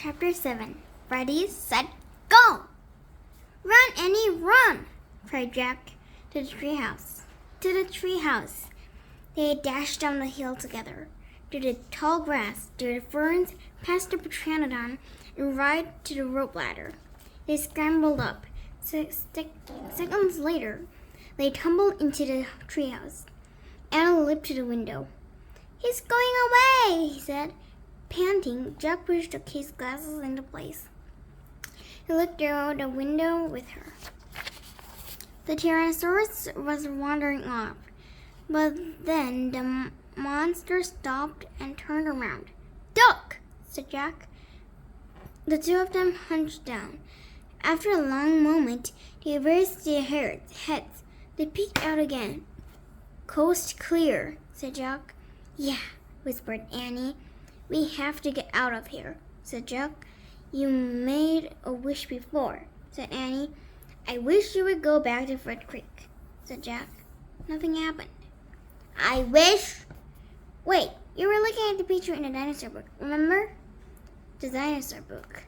Chapter 7. Ready, set, go! Run, Annie, run! Cried Jack to the treehouse. To the treehouse. They dashed down the hill together, through the tall grass, through the ferns, past the pteranodon, and right to the rope ladder. They scrambled up. Seconds later, they tumbled into the treehouse. Anna leaped to the window. "He's going away," he said. Panting, Jack pushed the case glasses into place. He looked out the window with her. The Tyrannosaurus was wandering off, but then the monster stopped and turned around. "Duck!" said Jack. The two of them hunched down. After a long moment, they raised their heads. They peeked out again. "Coast clear," said Jack. "Yeah," whispered Annie. "We have to get out of here," said Jack. "You made a wish before," said Annie. "I wish you would go back to Fred Creek," said Jack. Nothing happened. "I wish..." "Wait, you were looking at the picture in the dinosaur book, remember?" "The dinosaur book,"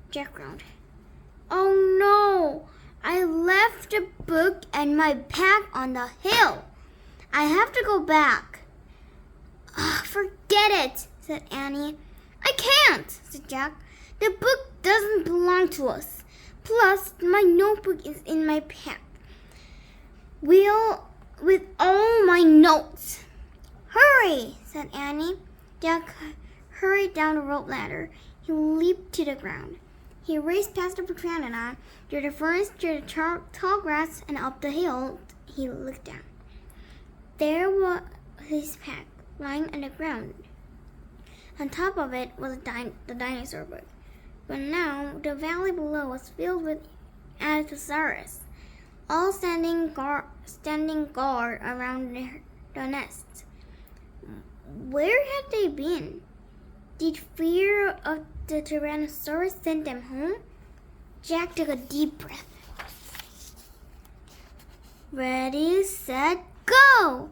Jack groaned. "Oh no! I left the book and my pack on the hill. I have to go back." "Forget it," said Annie. "I can't," said Jack. "The book doesn't belong to us. Plus, my notebook is in my pack. With all my notes." "Hurry," said Annie. Jack hurried down the rope ladder. He leaped to the ground. He raced past the pteranodon, through the ferns, through the tall grass, and up the hill. He looked down. There was his pack, lying on the ground. On top of it was the dinosaur book. But now the valley below was filled with Dinosaurs, all standing guard around the nest. Where had they been? Did fear of the Tyrannosaurus send them home? Jack took a deep breath. Ready, set, go!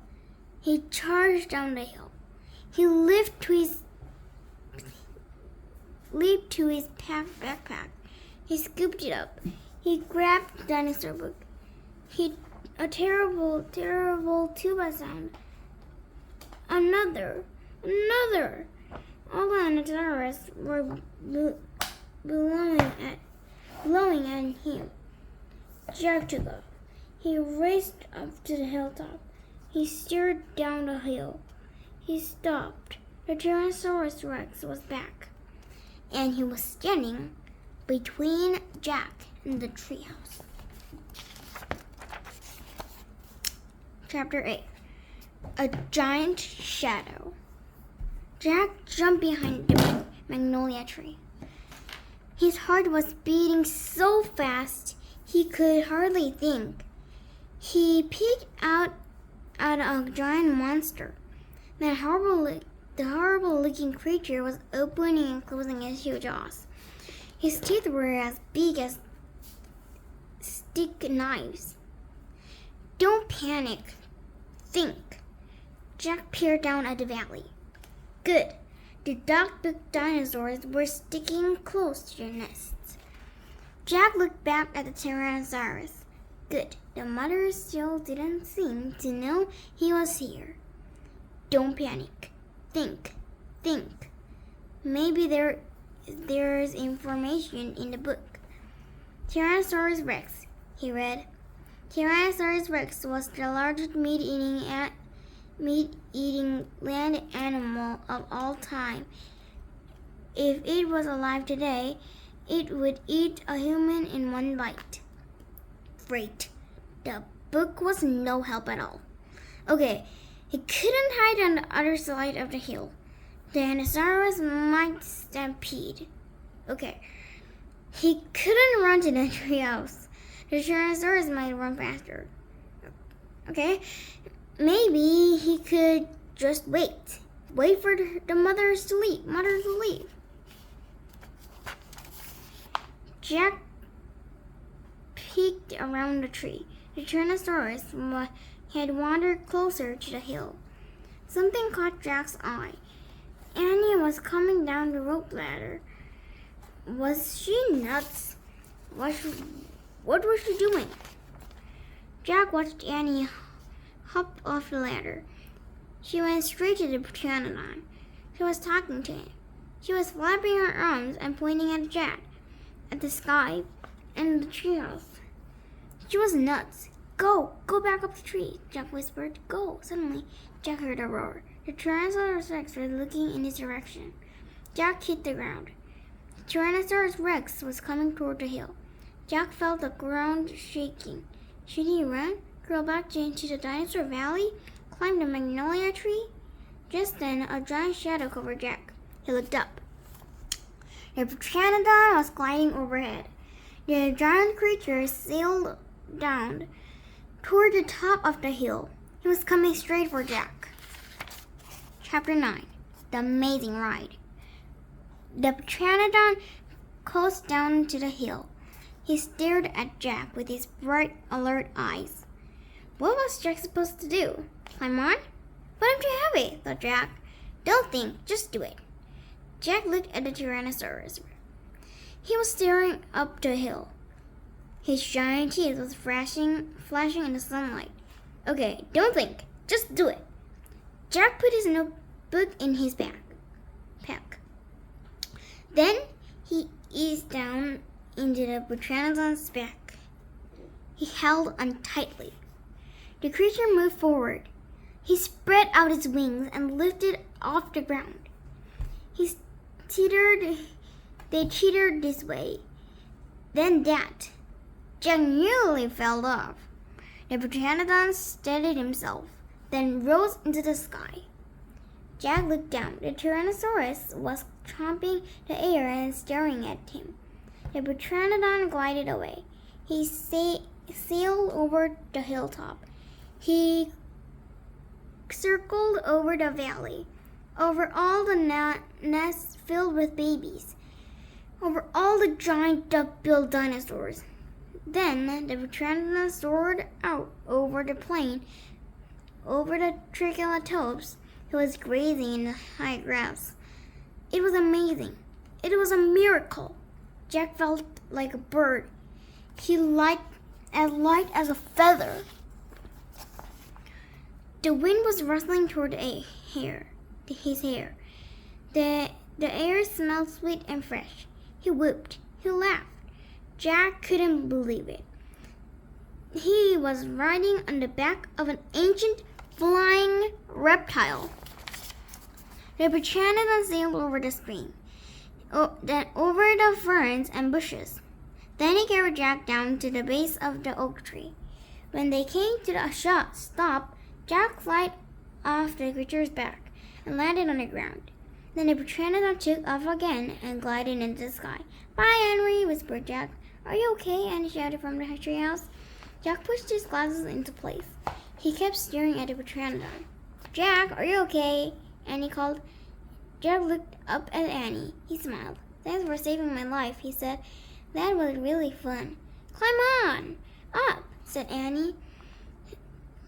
He charged down the hill. He leaped to his backpack. He scooped it up. He grabbed the dinosaur book. A terrible 2x Another. All the dinosaurs were blowing at him. Jack took off. He raced up to the hilltop. He stared down the hill. He stopped. The Tyrannosaurus Rex was back, and he was standing between Jack and the treehouse. Chapter 8. A Giant Shadow. Jack jumped behind the magnolia tree. His heart was beating so fast he could hardly think. He peeked out at a giant monster. The horrible-looking creature was opening and closing his huge jaws. His teeth were as big as stick knives. "Don't panic. Think." Jack peered down at the valley. Good. The dark-beaked dinosaurs were sticking close to their nests. Jack looked back at the Tyrannosaurus. Good. The mother still didn't seem to know he was here. Don't panic. Think. Maybe there's information in the book. Tyrannosaurus Rex, he read. Tyrannosaurus Rex was the largest meat-eating land animal of all time. If it was alive today, it would eat a human in one bite. Great. The book was no help at all. Okay, he couldn't hide on the other side of the hill. The Dinosaurs might stampede. Okay, he couldn't run to the treehouse. The Tyrannosaurus might run faster. Okay, maybe he could just wait for the mothers to leave. Jack peeked around the tree. The Tyrannosaurus had wandered closer to the hill. Something caught Jack's eye. Annie was coming down the rope ladder. Was she nuts? What was she doing? Jack watched Annie hop off the ladder. She went straight to the pteranodon. She was talking to him. She was flapping her arms and pointing at Jack, at the sky, and the treehouse. She was nuts. Go back up the tree, Jack whispered. Go. Suddenly, Jack heard a roar. The Tyrannosaurus Rex was looking in his direction. Jack hit the ground. The Tyrannosaurus Rex was coming toward the hill. Jack felt the ground shaking. Should he run, curl back into the dinosaur valley, climb the magnolia tree? Just then, a giant shadow covered Jack. He looked up. The pteranodon was gliding overhead. The giant creature sailed down toward the top of the hill. He was coming straight for Jack. Chapter 9. The Amazing Ride. The pteranodon coasted down to the hill. He stared at Jack with his bright, alert eyes. What was Jack supposed to do? Climb on? But I'm too heavy, thought Jack. Don't think, just do it. Jack looked at the Tyrannosaurus. He was staring up the hill. His giant teeth was flashing in the sunlight. Okay, don't think, just do it. Jack put his notebook in his pack. Then he eased down into the pteranodon's back. He held on tightly. The creature moved forward. He spread out his wings and lifted off the ground. They teetered this way, then that. Jack nearly fell off. The pteranodon steadied himself, then rose into the sky. Jack looked down. The Tyrannosaurus was chomping the air and staring at him. The pteranodon glided away. He sailed over the hilltop. He circled over the valley, over all the nests filled with babies, over all the giant duck-billed dinosaurs. Then the pteranodon soared out over the plain, over the triceratops who was grazing in the high grass. It was amazing. It was a miracle. Jack felt like a bird. He light as a feather. The wind was rustling toward his hair. The air smelled sweet and fresh. He whooped. He laughed. Jack couldn't believe it. He was riding on the back of an ancient flying reptile. The pteranodon sailed over the stream, then over the ferns and bushes. Then he carried Jack down to the base of the oak tree. When they came to the stop, Jack slid off the creature's back and landed on the ground. Then the pteranodon took off again and glided into the sky. Bye, Henry, whispered Jack. Are you okay? Annie shouted from the treehouse. Jack pushed his glasses into place. He kept staring at the pteranodon. Jack, are you okay? Annie called. Jack looked up at Annie. He smiled. Thanks for saving my life, he said. That was really fun. Climb on! Up, said Annie.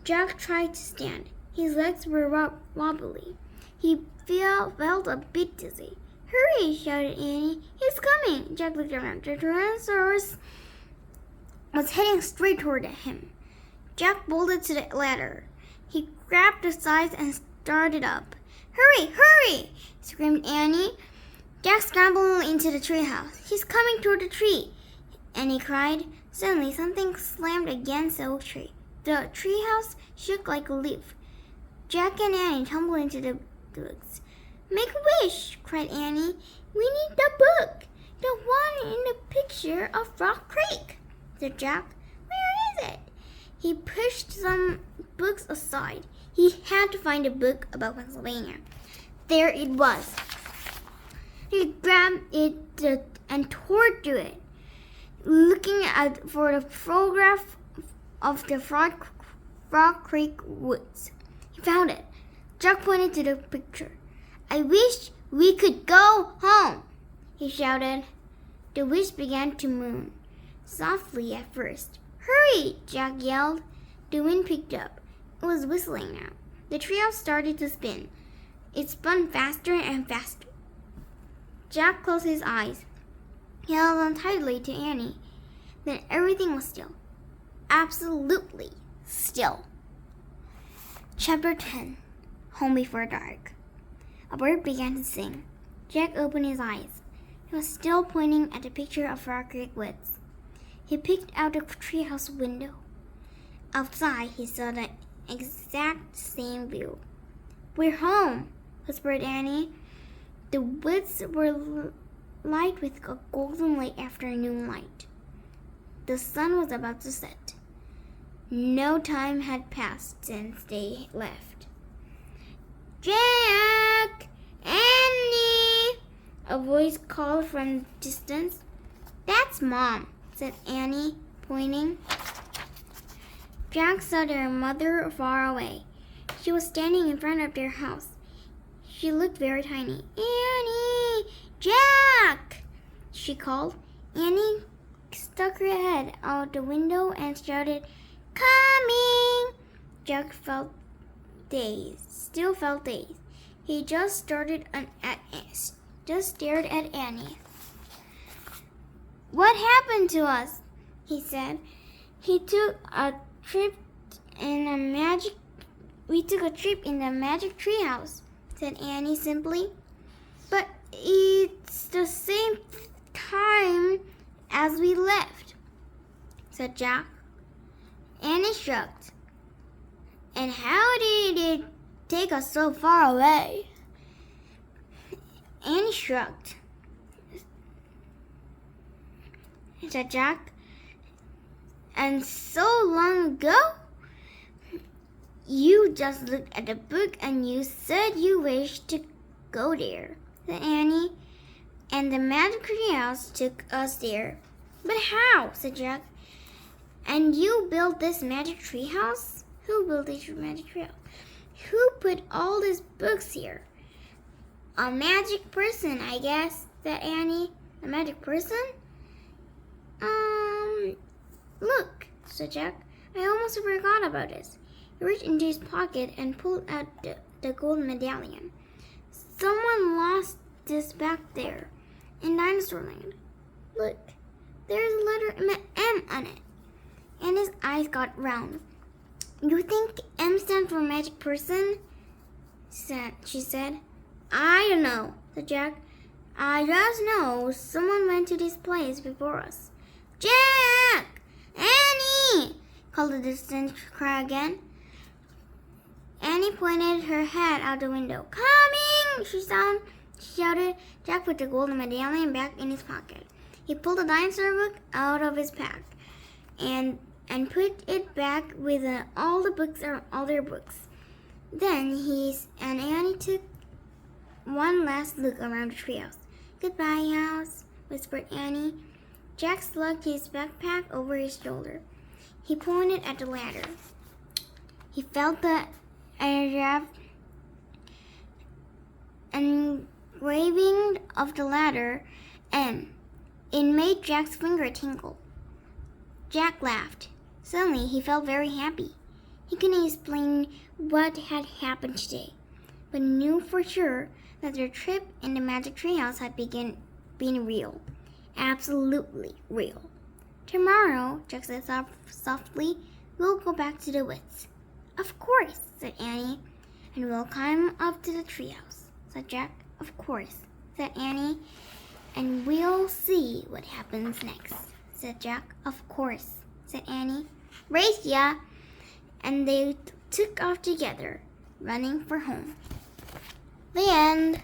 Jack tried to stand. His legs were wobbly. He felt a bit dizzy. Hurry, shouted Annie. He's coming! Jack looked around. The Tyrannosaurus was heading straight toward him. Jack bolted to the ladder. He grabbed the sides and started up. Hurry, hurry! Screamed Annie. Jack scrambled into the treehouse. He's coming toward the tree, Annie cried. Suddenly, something slammed against the oak tree. The treehouse shook like a leaf. Jack and Annie tumbled into the woods. Make a wish, cried Annie. We need the book, the one in the picture of Rock Creek, said Jack. Where is it? He pushed some books aside. He had to find a book about Pennsylvania. There it was. He grabbed it and tore through it, looking for the photograph of the Rock Creek woods. He found it. Jack pointed to the picture. I wish we could go home, he shouted. The wish began to moon, softly at first. Hurry, Jack yelled. The wind picked up. It was whistling now. The treehouse started to spin. It spun faster and faster. Jack closed his eyes. He held on tightly to Annie. Then everything was still. Absolutely still. Chapter 10. Home Before Dark. A bird began to sing. Jack opened his eyes. He was still pointing at the picture of Rock Creek Woods. He peeked out the treehouse window. Outside, he saw the exact same view. "We're home," whispered Annie. The woods were light with a golden late afternoon light. The sun was about to set. No time had passed since they left. "Jack! Annie!" a voice called from the distance. "That's Mom," said Annie, pointing. Jack saw their mother far away. She was standing in front of their house. She looked very tiny. "Annie! Jack!" she called. Annie stuck her head out the window and shouted, "Coming!" Jack still felt dazed. He just stared at Annie. "What happened to us?" he said. We took a trip in the magic treehouse," said Annie simply. "But it's the same time as we left," said Jack. Annie shrugged. "And how did it take us so far away?" Annie shrugged, said Jack. "And so long ago?" "You just looked at the book and you said you wished to go there," said Annie. "And the magic treehouse took us there." "But how?" said Jack. "And you built this magic treehouse?" "Who built this magic treehouse?" "Who put all these books here?" "A magic person, I guess," said Annie. "A magic person?" Look," said Jack. "I almost forgot about this." He reached into his pocket and pulled out the gold medallion. "Someone lost this back there in Dinosaur Land. Look, there's a letter M on it." And his eyes got round. "You think M stands for magic person?" she said. "I don't know," said Jack. "I just know someone went to this place before us." "Jack! Annie!" called the distant cry again. Annie pointed her head out the window. "Coming!" she shouted. Jack put the golden medallion back in his pocket. He pulled the dinosaur book out of his pack and put it back with all their books. Then Annie took one last look around the treehouse. "Goodbye, house," whispered Annie. Jack slugged his backpack over his shoulder. He pointed at the ladder. He felt the engraving of the ladder, and it made Jack's finger tingle. Jack laughed. Suddenly, he felt very happy. He couldn't explain what had happened today, but knew for sure that their trip in the magic treehouse had been real. Absolutely real. "Tomorrow," Jack said softly, "we'll go back to the woods." "Of course," said Annie. "And we'll climb up to the treehouse," said Jack. "Of course," said Annie. "And we'll see what happens next," said Jack. "Of course," said Annie. "Race ya!" And they took off together, running for home. The end.